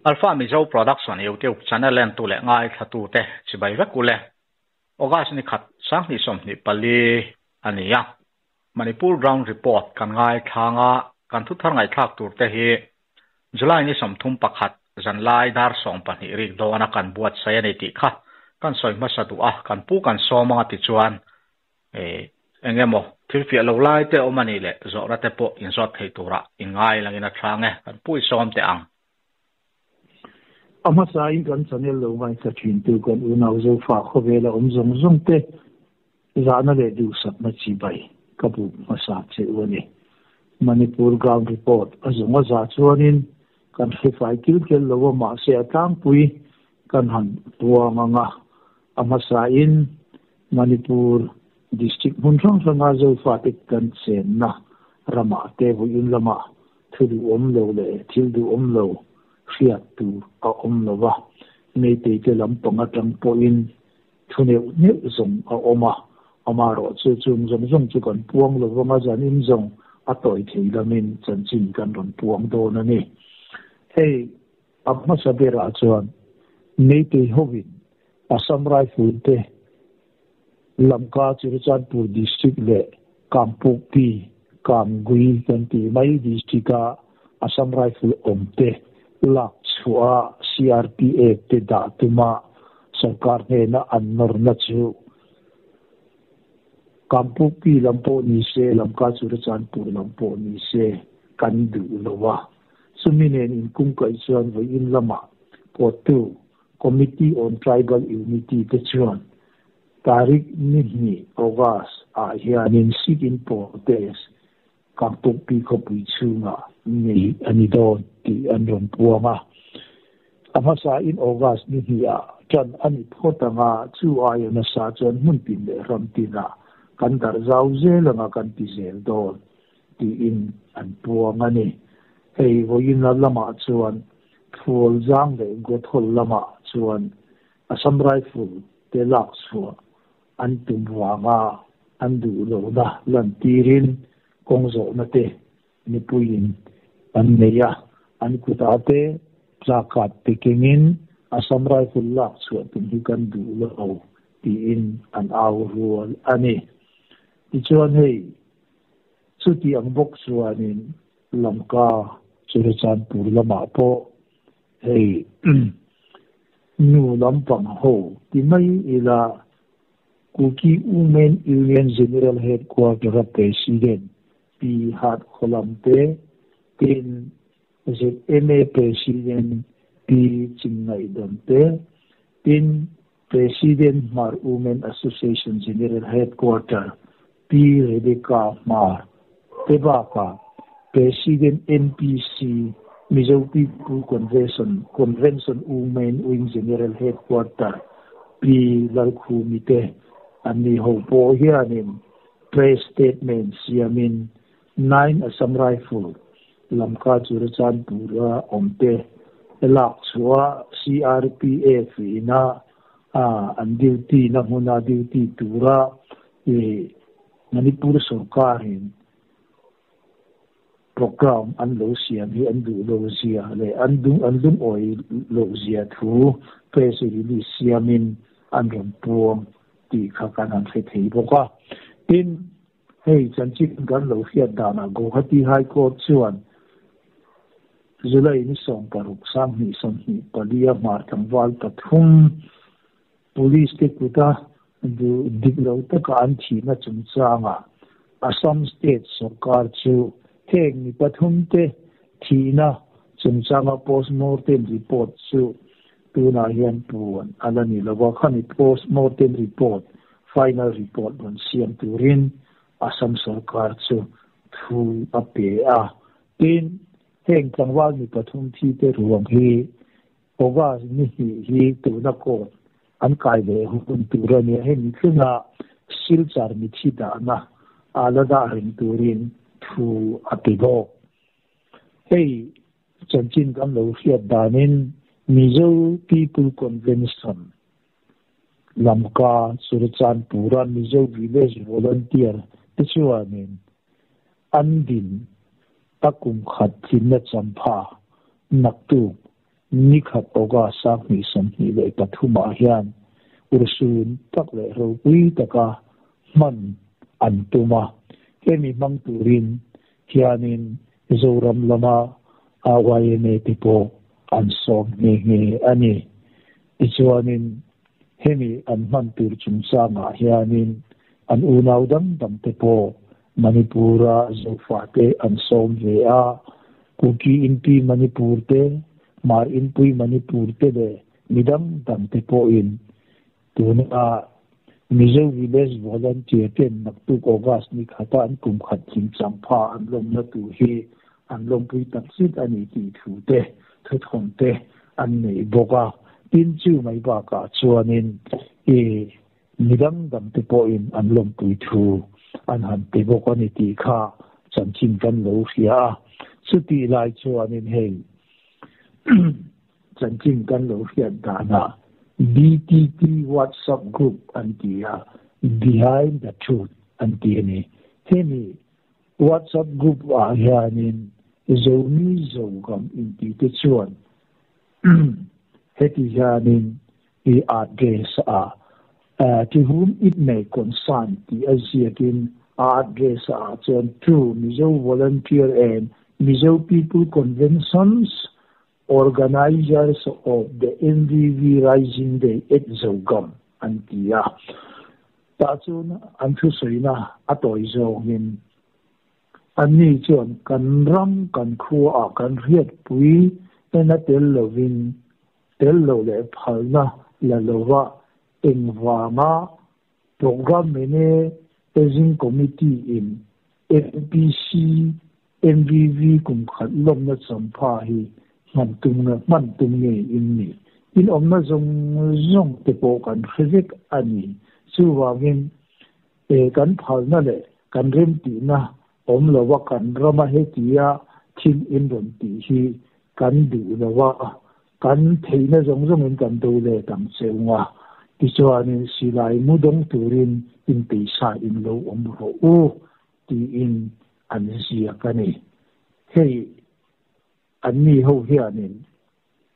Alpha Mizo Production YouTube channel and to le ngai thatu te chibai ve kule August ni khat sang ni som ni pali ania Manipur ground report kan ngai thanga kan thu thar ngai thak tur te hi July ni som thum pakhat jan lai dar song pani rik dona kan buat sai ni ti kha kan soi ma sa tu a kan pu kan soma ti chuan engemo thilfi lo lai te omani le zo ra te po in zot thei tura ingai langina thange kan pui som te ang ama sai kan channel lo ngai sa thin tu kan una zo fa kho vela zong zong te zana le du sat ma chi bai kapu masa che wani Manipur ground report azuma za chuanin kan fai kil kel lo ma se atang pui kan han tuanga nga ama sai Manipur district munchang sanga zo fa te kan sen na rama te bu in lama thudu lo le thil du lo fiat tu a lova nei te lampang atang po in thune ne zong a ama ro chu zong chu kan puang lo ma jan in zong a toi thei lamin chan chin kan ron puang do na ni hey apma sabera chuan nei te hovin Assam Rifle te Lamka Chirachandpur district le Kampokpi Kamgui kan ti mai district a Assam Rifle omte lak chua CRPF te da tuma sarkar ne na annor na chu Kampokpi lampo ni se Lamka Chirachandpur lampo ni se kan du lowa suminen in kungkai chuan voi in lama potu Committee on Tribal Unity te chuan tarik ni August a hianin sit-in protest Kampokpi ko pui chunga ni anidon ti anron puanga ama sa in August ni a chan ani photanga chu ayo na sa chan mun pin le ramtina kan dar zau zel nga kan ti zel don ti in an puanga ni hei voin na lama chuan phul jang le gothol lama chuan Assam Rifle te lak chua an tumwanga an du lo da lan tirin kongzo na te ni puin an neya an kutate zakat pikingin Assam Rifle lak chua tum kan du lo ti in an aw rual ani ti chuan hei chuti ang bok chuanin Lamka Chirachandpur lama po hei nu lampang ho ti mai ila Kuki Women Union General Headquarter President P. Hat Kholamte Tin ZMA President P. Chingai Damte Tin President Mar Women Association General Headquarter P. Rebecca Mar Tebaka President NPC Mizo People Convention Women Wing General Headquarter P. Lalkhumite ani ho po hianin press statement siamin 9 Assam Rifle Lamka Chirachandpur omte elak chua CRPF ina an duty na huna duty tura Manipur sarkarin program an lo siam hi an du lo zia le an dung oi lo zia thu press release siamin an ron puang ti khakan an thei boka tin hei chanchin kan lo fiat dana go hati high court chuan July ni som paruk sam ni som ni palia mar tangwal pathum police te kuta du diglo ta ka an thi na chungchanga Assam state sarkar chu theng ni pathum te thina chungchanga postmortem report chu tuna hian puan alani lawa khani postmortem report final report on siam turin Assam sarkar chu thu ape a tin heng tangwal ni pathum thi te ruang hi oga ni tuna ko an kai le hun turani hen thuna silchar mi thi da na alada ring turin thu ape bo hey chanchin kam lo fiat danin Mizo People Convention Lamka Chirachandpur Mizo Village Volunteer Tichuanin Andin takum khat thin na champha naktu ni khat oga sak ni som hi le pathuma hian ursun tak le ro pui taka man antuma hemi mang turin hianin zoram lama awayene tipo an som nge ani ichuanin hemi an man tur chumsa ma hianin an unaw dam te po manipura zofate an som ve a kuki inpi manipur te mar inpui manipur te de midam dam te po in tuna mizo village volunteer ten naktuk august ni khata an kum khat chim champha an lom na tu hi an lom pui taksit ani ti thu te thon te an nei boka tin chu mai ba ka chuanin midam dam te po in an lom pui thu an han te boka ni ti kha chanchin kan lo hria chuti lai chuanin hei chanchin kan lo hria dana BTT WhatsApp group antia behind the truth antiani hemi WhatsApp group hianin zomi zogam inti te chuan heti hianin address to whom it may concern the asiatin address chuan to Mizo volunteer and Mizo people conventions organizers of the MVV Rising Day at Zogam antia tachun anthu soina atoi zongin anni chuan kan ram kan khu a kan riat pui ena tel lo le phalna la lowa engwanga program mene aging committee in FPC MVV kum khat lom na champha hi man tung nge inni in omna zong te po kan khizek ani chuwangin kan phalna le kan rem ti na om lowa kan rama he tia thin in ron ti hi kan du lowa kan theina zong in kan do le tam cheunga ti chuanin silai mudong turin in peisa in lo om ro u ti in an sia kani hei anni ho hianin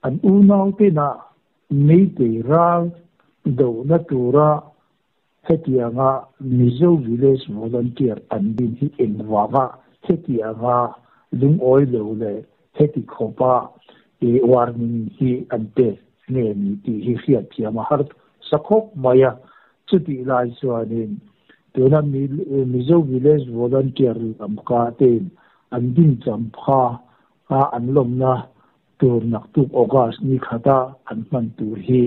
an unaw te na nei te ral do na tura hetianga Mizo village volunteer an din hi engwaga hetianga lung oi lo le heti khopa warning hi ante nge ni ti hi hiat thiama har sakhop maya chuti lai chuanin tuna Mizo village volunteer amka ten an din champha an lom na tur naktuk august ni khata an man tur hi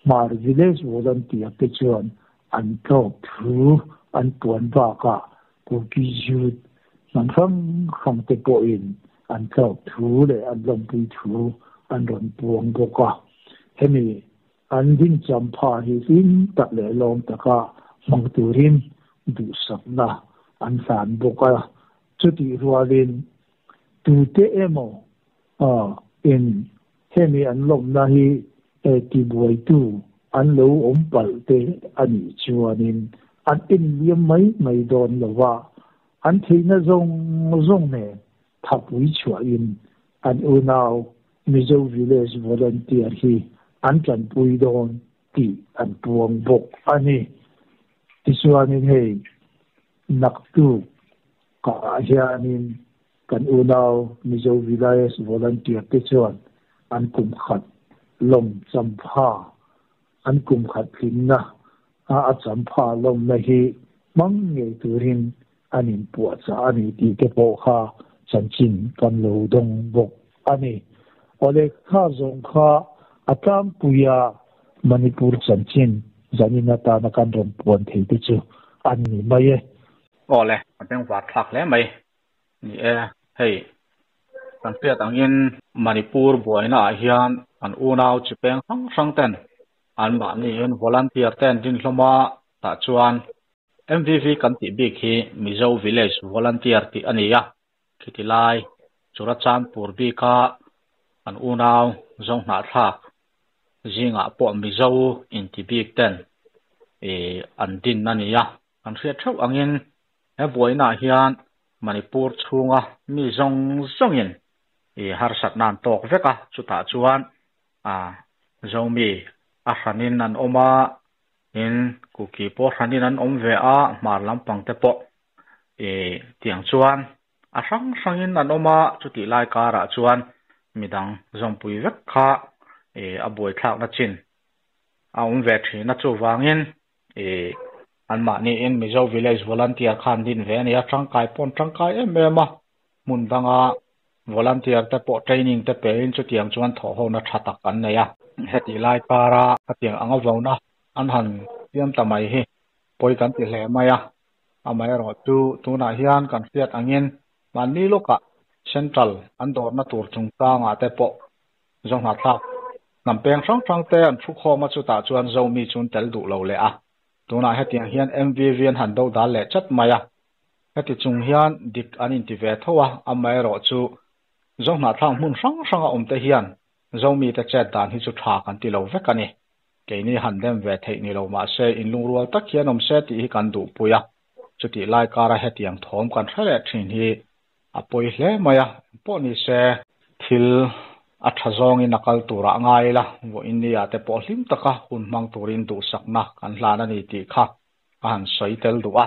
mar village volunteer te chuan an top through an tuan ba ka kuki jut man kham te po in an top through le an lom pui through an ron puang boka hemi an din champha hi in tak le lom taka mang turin du sakna an san boka chuti rualin tu te emo in hemi an lom na hi ti buai tu an lo om pal te ani chuanin an in liam mai don lawa an theina zong ne thapui chua in an unaw Mizo village volunteer hi an kan pui don ti an puang bok ani ti chuanin hei naktu ka hianin kan unaw Mizo village volunteer te chuan an kum khat lom champha an kum khat phimna a champha lom na hi mang nge turin anin pu cha ani ti te po kha chanchin kan lo dong bok ani ole kha zong kha atam puya manipur chanchin zanina ta na kan ron pon thei te chu ani mai ole ateng wa thak le mai ni hei kan pia tangin manipur boina hian an unaw chipeng sang ten an ma ni in volunteer ten din hloma ta chuan MVV kan ti bik hi Mizo village volunteer ti ania khitilai churachan purbi ka an unaw zong na thak zinga po Mizo in ti bik ten an din ania an hriat thau angin boina hian manipur chunga mi zong in harsat nan tok veka chuta chuan zomi ranin an oma in kuki po ranin an om ve a mar lampang te po tiang chuan rang an oma chuti lai kara chuan midang zompui vek kha a boi thlak na chin om ve thina chu wangin an ma ni in Mizo village volunteer khan din ve ni a tangkai em a mun danga volunteer te po training te pe in chu tiang chuan tho ho na thatak an nei a heti lai para atiang anga vona an han tiam tamai hi poi kan ti hle mai a amai ro tu na hian kan fiat angin mani loka central an dor na tur chung ta nga te po zong na thak nampeng sang te an thu kho ma chu ta chuan zomi chun tel du lo le a tuna hetiang hian MVV an han do dal le chat maya heti chung hian dik an in ti ve thowa amai ro chu zong na thang mun sang om te hian zomi te chat dan hi chu tha kan ti lo vek ani keini han dem ve thei ni lo ma se in lung rual tak hian om se ti hi kan du puya chuti lai kara hetiang thom kan thale thin hi apoi hle maya po ni se thil a thazong in akal tura ngai la wo india te po hlim taka hun mang turin du sakna kan hlana ni ti kha an soi tel du a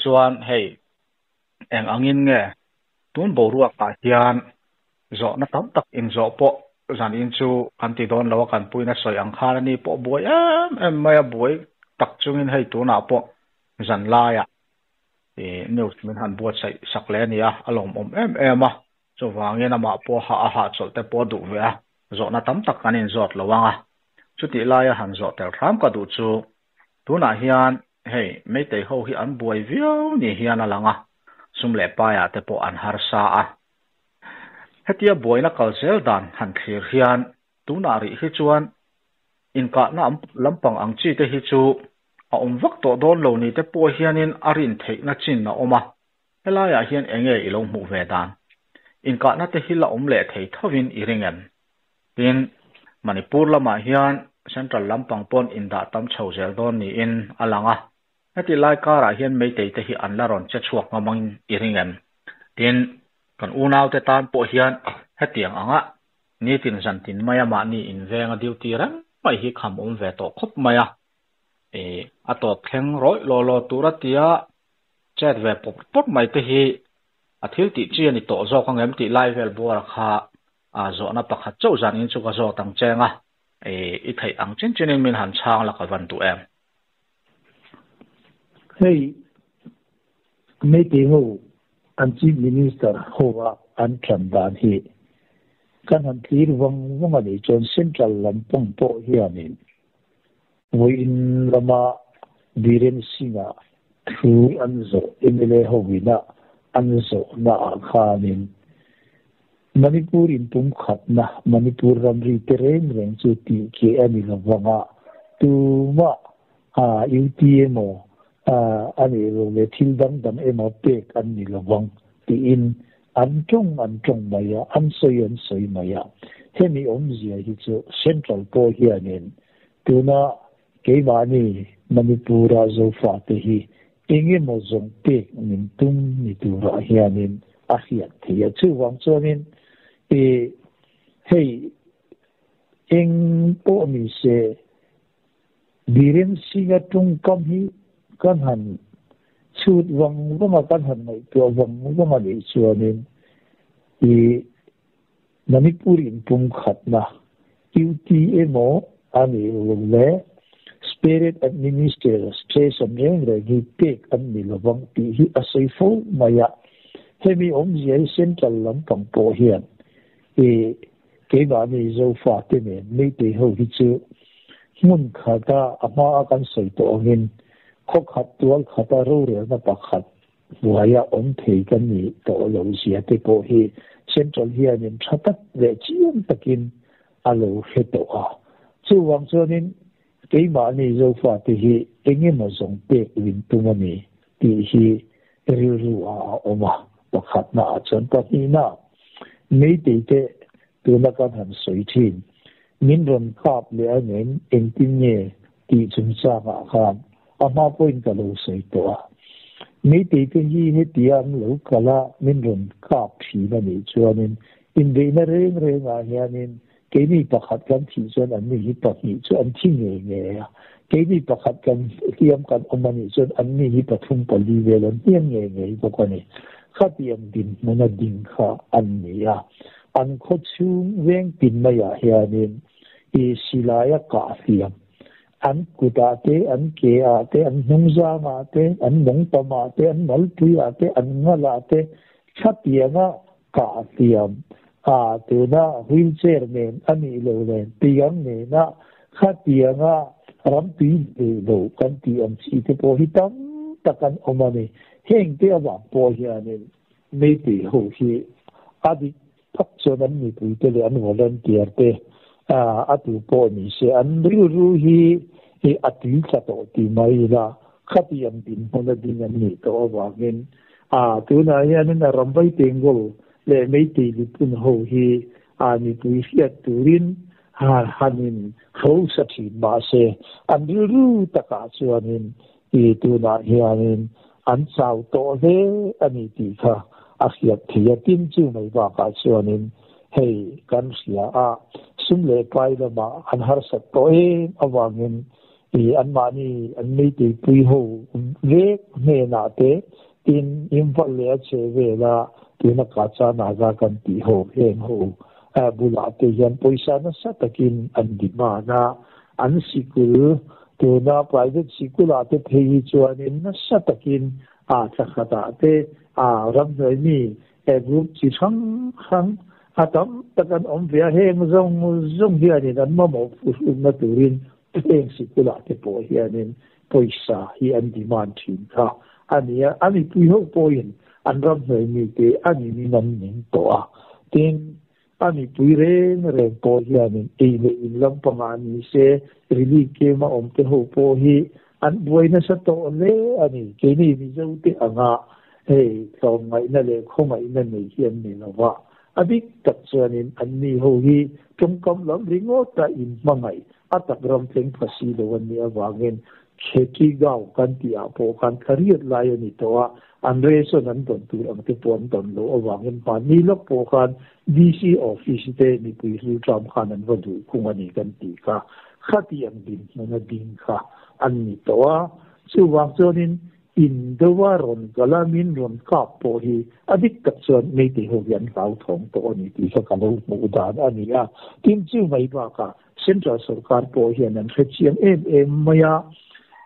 chuan hei eng angin nge tun boruwa ka hian zo na tam tak in zo po zan in chu kan ti don lawa kan puina soi ang kha ni po boi em maya boi tak chungin hei tu na po zan la ya news min han buat sai sakle ni a alom em a so wangena ma po ha chol te po du ve a zo na tam tak kanin zot lawanga chuti laya han zo tel tham ka du chu tuna hian hei meitei ho hi an buai viau ni hian alanga sum le pa ya te po an har sa a hetia boina kalsel dan han thlir hian tuna ri hi chuan in ka na lampang ang chi te hi chu a vak to don lo ni te po hianin arin thei na chin na oma helaya hian enge ilo mu ve dan in ka na te hila le thei thovin iringen tin Manipur lama hian central lampang pon in da tam chho zel don ni in alanga heti lai kara hian meitei te hi an la ron che chuak ngamang iringen tin kan unaw te tan po hian hetiang anga ni tin zan tin maya ma ni in venga duty ran mai hi kham ve to khop maya ato thleng roi lo turatia chat ve pop mai te hi athil ti chi ani to zo kang em ti live vel bor kha a zo na pakhat chau zan in chu ka zo tang chenga I thei ang chen min han chang la ka van tu em hey meeting ho an chief minister hoa an than dan hi kan han thir wang ani chon central lampang po hi ani in lama biren singa thu anzo emele howina anzo na khanin Manipur in tum khatna Manipur ramri tereng reng chu ti ke ani lawanga tuma UTMO ani le thil dam emo pek ani lawang ti in an chong maya an soi maya hemi omzia hi chu central po hi anin tuna ke bani Manipura zo fa te hi enge mo zong pek nin tum ni tura hi anin ahiat thia chu wang chonin hey eng po mi se biren singa tung kam hi kan han chut wang kan han mai to wang ni chuanin Manipurin tung khatna UTMO ani le spirit administration reng gi pek an ni lawang ti hi asai fo maya hemi omzia central lampang po hian ke ba ni zo fa te ne me te ho hi chu mun khata ama kan soi to ngin khok khat tual khata ro re na pakhat buaya om thei kan ni to lo sia te po hi central hian in thatak le chiam takin alo heto a chu wang chonin ke ba ni zo fa te hi enge ma zong pe win tumani ti hi ru a oma pakhat na chon pa ni na mấy tỷ tệ từ那个很水清，民人卡了年应今年地中下啊看，阿妈不应该漏水多。mấy tỷ tệ伊迄地安漏个啦，民人卡皮那里做呢，因为那人啊遐呢， cái này bạc hạtกันที่ส่วนอันนี้ฮิปะนี่ส่วนที่เงี้ยcái này bạc hạtกันเตรียมกันอมันนี่ส่วนอันนี้ฮิปะทุ่งปลีเวลเตียงเงี้ยพวกนี้ข้าเตรียมดินมันดินข้าอันนี้อันโคชุงเว้งปินมาเฮียนี่อีศิลายกาเทียมอันกุตาเตอันเกอาเตอันนงจามาเตอันนงปมาเตอันนัลปุยเตอันงลาเตข้าเตรียมกาเทียมตัวน่ะวีลเชอร์เนี่ยอันนี้เลยเตียงเนี่ยนะข้าเตียงรำปีโลกันเตียงสิที่พอหิตังตะกันออกมาเนี่ยเฮงเตียว่าพอเฮียเนี่ยไม่ตีหูฮีอดีพักจนนั้นมีปุยเตเลยอันวอลันเตียร์เตอดีพอนี่เสียอันรู้ฮีอดีจะโตตีไม่ละข้าเตียงดินคนละดินอันนี้ตัวว่าเงินตัวน่ะเฮียเนี่ยรำไปเตียงกูle mei te li pun ho hi ani pui fiat turin hanin ho sa thi ma se an ru ta ka chuanin I tu na hianin an chau to he ani ti kha a hiat thia tin chu mai ba ka chuanin hei kan sia sum le pai la ma an har sat to e awangin an ma ni an mei te pui ho ve me na te tin imphal le che ve la tin ka cha na ga kan ti ho heng ho bula te yan poisa na sa takin an di ma na an sikul te na private sikul ate phei chuanin na sa takin chakhata te ram noi ni group chi khang atam takan om via heng zong hi ani an ma mo fu na turin heng sikul ate po hi anin poisa hi an demand thin kha ani pui ho poin an ram noi mi te ani ni nan ning to tin ani pui re po hianin le in lam pangani se rili ke ma om te ho po hi an buai na sa to le ani ke ni mi zo te anga so mai na le kho mai na nei hian ni lawa abik tak chuanin an ni ho hi tongkam lam ringo ta in mangai atak ram thleng phasi lo an ni awangin kheki gao kan ti a po kan khariat lai ani to an reso nan ton tu ang te pon ton lo awangin pa ni lok po kan DC office te ni pui ru tram khan an wadu khung ani kan ti ka khati ang din na din kha an ni to chu wang chonin in dowaron galamin ron ka po hi adik tak chon nei te ho yan kau thong to ani ti sa ka lo mu dan ani tim chu mai ba ka central sarkar po hian an khechiam em maya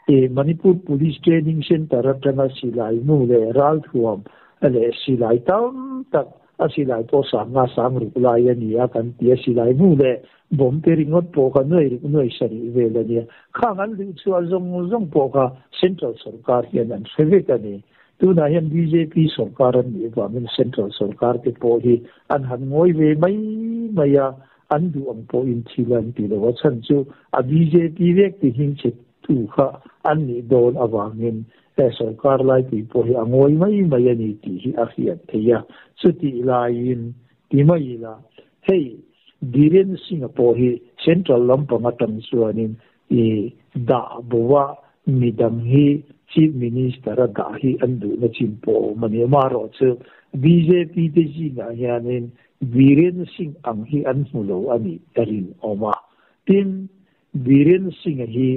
Manipur Police Training Center atanga silai mu le ral thuam ale silai tam tak asilai po sang ru lai ani kan tia silai mu le bom te ringot po ka noi sari ve la ni khangan lu chual zong po ka central sarkar hian an seve ka ni tu na hian BJP sarkar an ni ba min central sarkar te po hi an han ngoi ve mai maya an du ang po in thilan ti lo chan chu a BJP vek ti hing che tu kha an ni don awangin sarkar lai ti po hi angoi mai ani ti hi a hiat theya chuti lain ti mai la hei diren singapore hi central lampanga tam chuanin da bowa midam hi chief minister da hi andu na chimpo mani maro chu BJP te ji na hianin diren sing ang hi an mulo ani tarin oma tin diren sing hi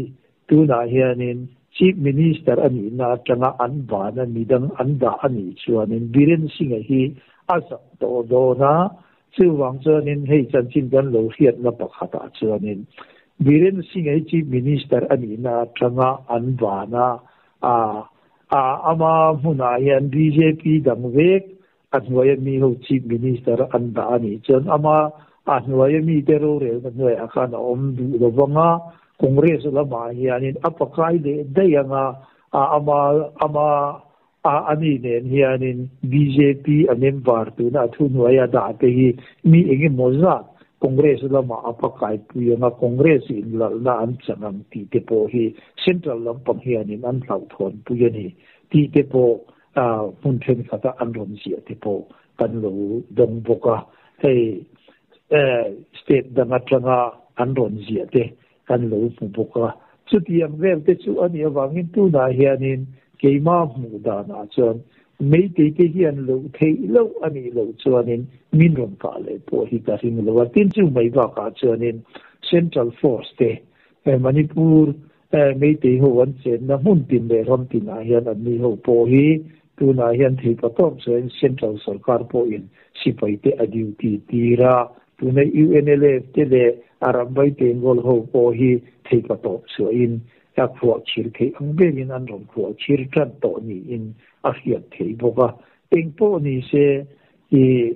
tu na hianin chief minister ani na tanga an ba na midang an da ani chuanin biren singa hi asa to do na chuwang chuanin hei chanchin gan lo hiat na pakhata chuanin biren singa hi chief minister ani na tanga an ba na ama huna hian BJP dangvek anwaya mi ho chief minister an da ani chuan ama anwaya mi tero re noi akhana om du lo wanga Congress lama hianin apakai de dayanga ama ani nen hianin BJP member tu na thunwaya da te hi mi enge moza Congress lama apakai puyanga Congress in na an chanang ti te po hi central lampang hianin an hlau thon puyani ti te po punthen khata an ron sia te po kan lo dong boka hei state danga tanga an ron sia te kan lo fu boka chutiam vel te chu ani awangin tu na hianin keima mu da na chon mấy cái hiện lâu thấy lâu anh ấy lâu cho nên mình không cả lại bỏ hi cả hình lâu tin chú mấy vào cả cho nên Central Force thế Manipur mấy cái hồ anh sẽ nó muốn tin về hôm tin này hiện anh ấy hồ bỏ hi tu này hiện thì có tổng số Central Sarkar bỏ in si phải thế duty tira tu này UNLF thế để Arab bay thế ngol hồ bỏ hi thì có tổng số in các phụ chỉ cái anh bên in anh rong phụ chỉ trăn tổ nhị in à hiện thấy bộ cái anh bộ này sẽ thì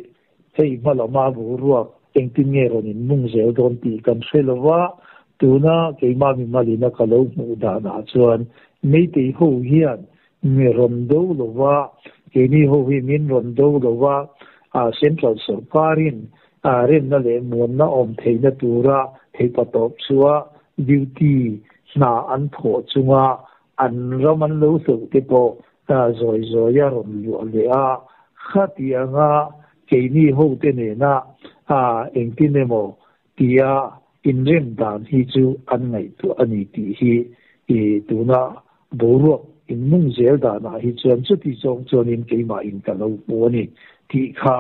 thấy mà là mà vụ ruột anh tin nghe rồi nên mong dễ đón tì cầm xe là vợ tu na cái mà mình mà đi na cái lâu mù đà na chuan mấy cái hồ hiện người rồng đâu là vợ cái này hồ hiện mình rồng đâu là vợ Central Sarkarin ren na le muốn na thấy na tu ra thấy bắt đầu xua duty na an pho chunga an roman lo su te po rồi ya rom lu le a khati anga ke ni ho te ne na eng ti ne mo tia in rem dan hi chu an ngai tu ani ti hi e tu na boru in mung zel da na hi chuan chu ti chong chon in ke ma in ka lo po ni ti kha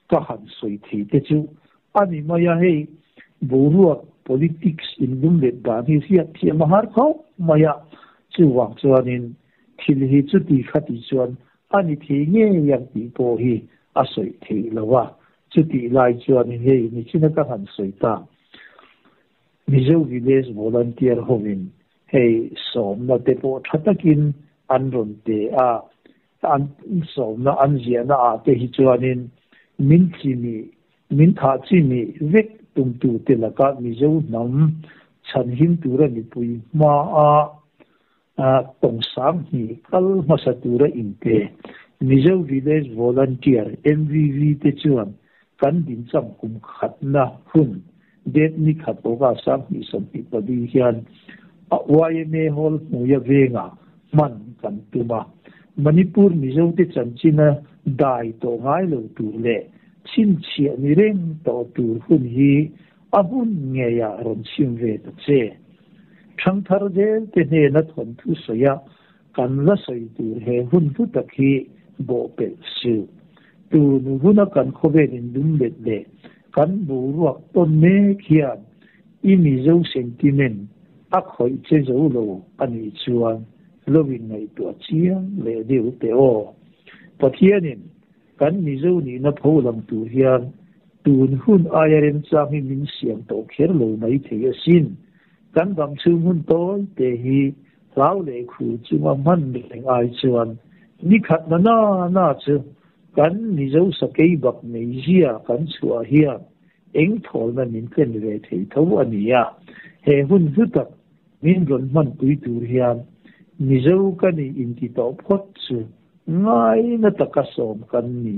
ka han sui thi te chu ani ma ya hei boru politics in lung le da hi sia thi ma har kho maya chu wang chuan in thil hi chu ti khati chuan ani thi nge yang ti po hi a soi thi lawa chu ti lai chuan hi hei ni china ka han soi ta Mizo village volunteer hovin hei som na te po thatakin an ron te an som na an zia na a te hi chuan in min tha chi mi vek tum tu te la ka mizo nam chan him tu ra ni pui ma tong sang hi kal ma sa tu ra in te Mizo village volunteer MVV te chuan kan din cham kum khat na hun det ni khat oga sang ni som pi padi hian YMA hol muya venga man kan tuma Manipur Mizo te chanchina dai to ngai lo tu le chin chia ni reng to tu hun hi ahun nge ya ron sim ve ta che thang thar del te ne na thon thu soya kan la soi tu he hun tu tak hi bo pe su tu nu huna kan khobe in dum le le kan bu ruak ton me khian I Mizo sentiment a khoi che zo lo ani chuan loving nei to chiang le deu te o pathianin kan Mizo ni na pholam tu hian tun hun ayaren chang min siam to kher lo mai the sin kan gam chung hun toy te hi lau le khu chuma man leng ai chuan ni khat na chu kan Mizo sakei bak nei zia kan chua hian eng thol na min ken ve thei tho ania he hun zutak min ron man pui tur hian Mizo kani in ti to phot chu ngai na takasom kan ni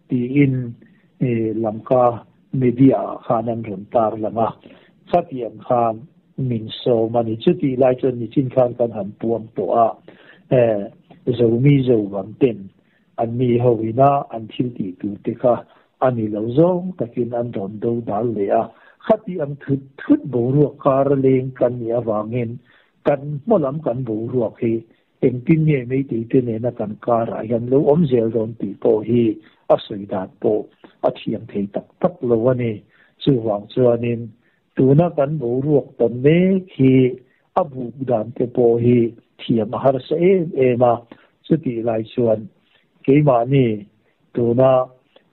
ti in lamka media khanan ron tar lama khatiam khan min so mani chuti lai chon ni chin khan kan han puam to a zomi zo wam ten an mi hoina an thil ti tu te kha ani lo zong takin an ron do dal le a khati am thut bo ru kar leng kan ya wangin kan molam kan bo ru khi en tin ye mei ti te ne na kan kar a yan lo om zel ron ti po hi a soi dat po a thiam thei tak lo ani chu wang chuanin tu na kan bo ru ton me khi abu dan te po hi thiam har se ma chu ti lai chuan ke ma ni tu na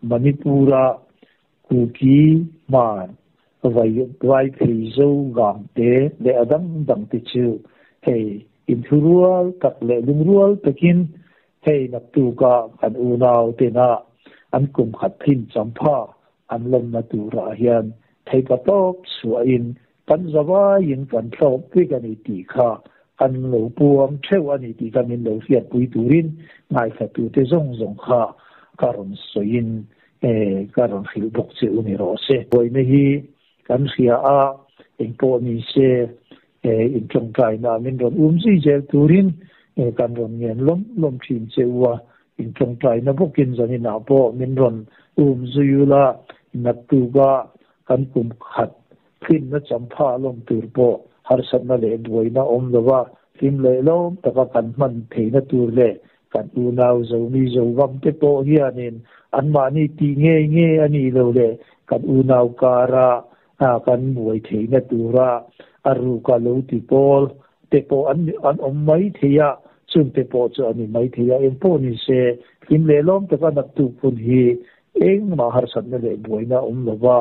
Manipura kuki man vai prizo gam te le adam dang te chu hey in thurual tak le lungrual takin hey nak tu ka kan unaw te na an kum khat thin champha an lom na tu ra hian thei ka top suwa in kan zawa in kan thlop pi kan ti kha kan lo puam theu ani ti kan in lo fiat pui turin ngai kha tu te zong kha karon soin karon khil bok che uni ro se boi ne hi kan sia a engpo ni se in trong kai na min ron si je turin kan ron ngen lom thin che wa in trong kai na bokin zani na po min ron zuyula na tu ga kan kum khat thin na champha lom tur po har sat na le boi na om lawa tim le lom taka kan man thei na tur le กันอูนาวโจมีโจวัมเตโปเฮียนินอันมานี่ตีเง่อันนี้เราเลยกันอูนาวการะกันมวยเทนตูระอารูกาลูติโปลเตโปอันอมไม่เทียซึ่งเตโปจะอันนี้ไม่เทียเอ็มโปนิเซคิมเลล้อมแต่ก็นับตุพุนฮีเองมาหาสันนั่นเลยบวยนะลว่า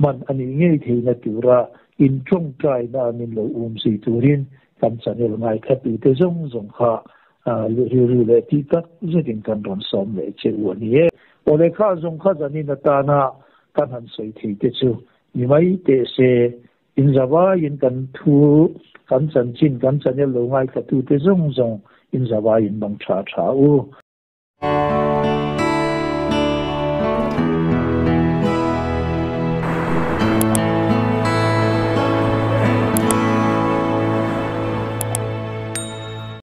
มันอันนี้เง่เทนตูระอินช่วงใจนะมินโลสีตูรินกันสันนิษฐานแค่ปีเตจงค่ะรู้เลยที่ก็จะถึงการรำซ้อมเลยเชื่อวันนี้โอเลข้าจงข้าจะนี่นาตานาการหันสวยที่เตจูนี่ไม่เตเสอินจาวาอินกันทูกันสันจินกันสันนิษฐานแค่ตูเตจงอินจาวาอินบังชาอู